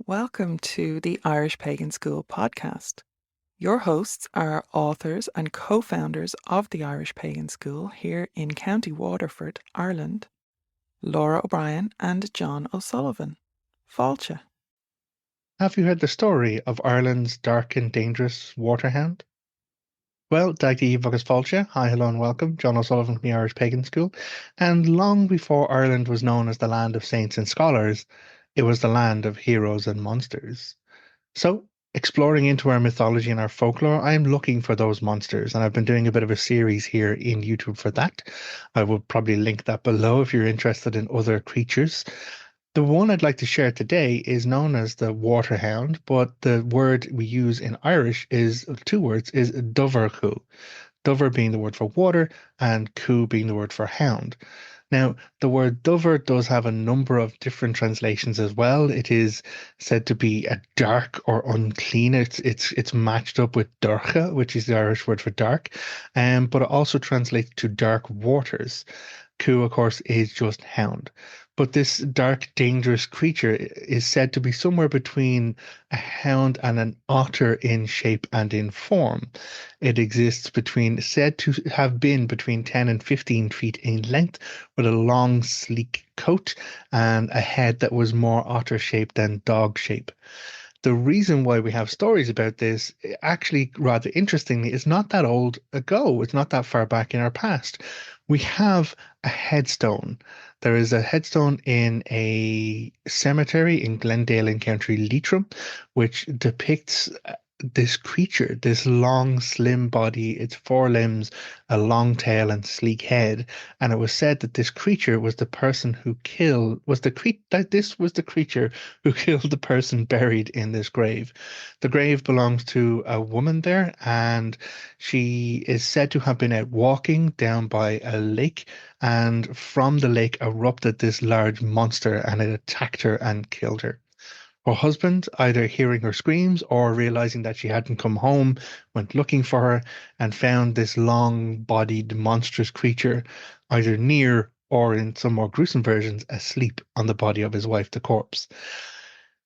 Welcome to the Irish Pagan School podcast. Your hosts are authors and co-founders of the Irish Pagan School here in County Waterford, Ireland, Laura O'Brien and Jon O'Sullivan. Fáilte. Have you heard the story of Ireland's dark and dangerous waterhound? Well, Dagdy Agus Fáilte, hi, hello and welcome. Jon O'Sullivan from the Irish Pagan School. And long before Ireland was known as the land of saints and scholars, it was the land of heroes and monsters. So, exploring into our mythology and our folklore, I'm looking for those monsters, and I've been doing a bit of a series here in YouTube for that. I will probably link that below if you're interested in other creatures. The one I'd like to share today is known as the waterhound, but the word we use in Irish is two words, is Dobhar Cú. Dobhar being the word for water and Cú being the word for hound. Now, the word Dover does have a number of different translations as well. It is said to be a dark or unclean. It's matched up with Dorcha, which is the Irish word for dark, but it also translates to dark waters. Cú, of course, is just hound. But this dark, dangerous creature is said to be somewhere between a hound and an otter in shape and in form. It exists said to have been between 10 and 15 feet in length, with a long, sleek coat and a head that was more otter shaped than dog shape. The reason why we have stories about this, actually, rather interestingly, is not that old ago. It's not that far back in our past. We have a headstone. There is a headstone in a cemetery in Glendale in County Leitrim, which depicts this creature, this long, slim body, its four limbs, a long tail, and sleek head. And it was said that this creature was the person who killed, was the cre that this was the creature who killed the person buried in this grave. The grave belongs to a woman there, and she is said to have been out walking down by a lake, and from the lake erupted this large monster, and it attacked her and killed her. Her husband, either hearing her screams or realizing that she hadn't come home, went looking for her and found this long-bodied monstrous creature either near or, in some more gruesome versions, asleep on the body of his wife, the corpse.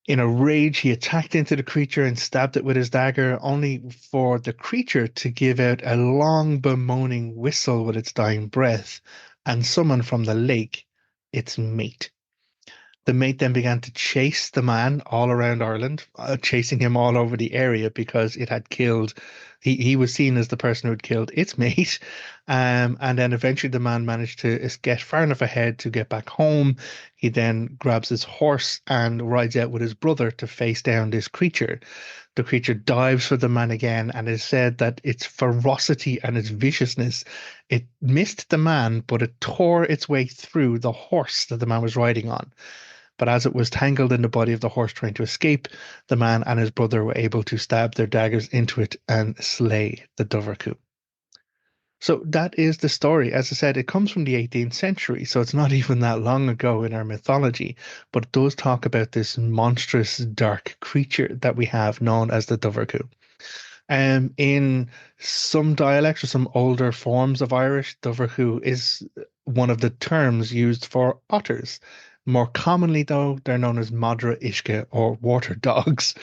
In a rage, he attacked into the creature and stabbed it with his dagger, only for the creature to give out a long bemoaning whistle with its dying breath and summon from the lake its mate. The mate then began to chase the man all around Ireland, chasing him all over the area because it had killed. He was seen as the person who had killed its mate. And then eventually the man managed to get far enough ahead to get back home. He then grabs his horse and rides out with his brother to face down this creature. The creature dives for the man again, and it is said that its ferocity and its viciousness, it missed the man, but it tore its way through the horse that the man was riding on. But as it was tangled in the body of the horse trying to escape, the man and his brother were able to stab their daggers into it and slay the Dobhar Cú. So that is the story. As I said, it comes from the 18th century, so it's not even that long ago in our mythology, but it does talk about this monstrous dark creature that we have known as the Dobhar Cú. In some dialects or some older forms of Irish, Dobhar Cú is one of the terms used for otters. More commonly, though, they're known as Madra Ishke or water dogs.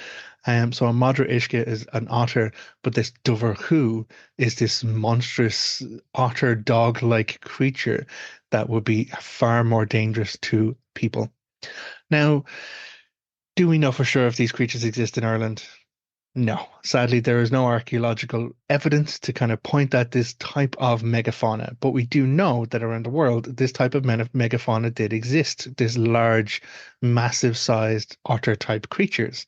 So a Madra Ishke is an otter, but this Dobhar Cú is this monstrous otter dog-like creature that would be far more dangerous to people. Now, do we know for sure if these creatures exist in Ireland? No, sadly, there is no archaeological evidence to kind of point at this type of megafauna, but we do know that around the world, this type of megafauna did exist, this large, massive-sized otter-type creatures.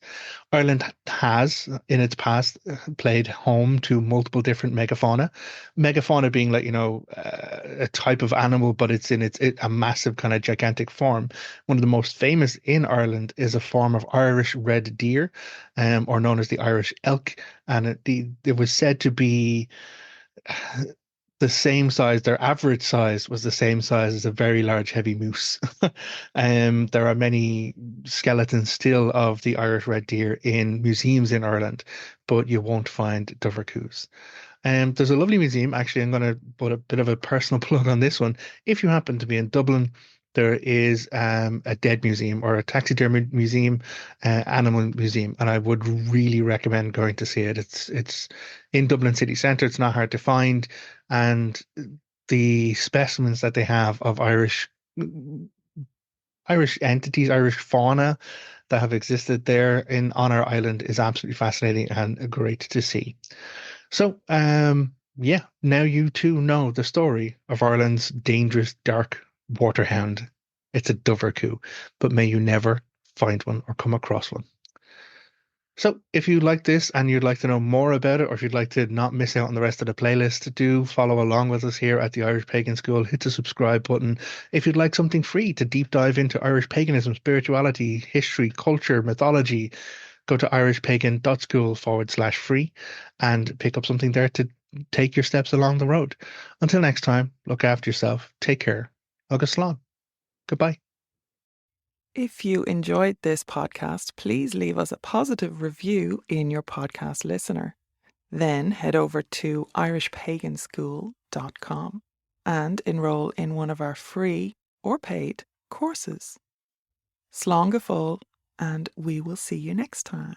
Ireland has, in its past, played home to multiple different megafauna. Megafauna being like, a type of animal, but it's in a massive kind of gigantic form. One of the most famous in Ireland is a form of Irish red deer, or known as the Irish elk, and it was said to be the same size. Their average size was the same size as a very large, heavy moose. There are many skeletons still of the Irish red deer in museums in Ireland, but you won't find Dobhar Cús. There's a lovely museum. Actually, I'm going to put a bit of a personal plug on this one. If you happen to be in Dublin, there is a dead museum or a taxidermy museum, animal museum, and I would really recommend going to see it. It's in Dublin city centre. It's not hard to find, and the specimens that they have of Irish entities, Irish fauna that have existed there on our island is absolutely fascinating and great to see. So, yeah, now you too know the story of Ireland's dangerous dark water hound. It's a Dobhar Cú, but may you never find one or come across one. So, if you like this and you'd like to know more about it, or if you'd like to not miss out on the rest of the playlist, do follow along with us here at the Irish Pagan School. Hit the subscribe button. If you'd like something free to deep dive into Irish paganism, spirituality, history, culture, mythology, go to irishpagan.school/free and pick up something there to take your steps along the road. Until next time, look after yourself. Take care. Agus slán. Goodbye. If you enjoyed this podcast, please leave us a positive review in your podcast listener. Then head over to irishpaganschool.com and enroll in one of our free or paid courses. Slán go fóill, and we will see you next time.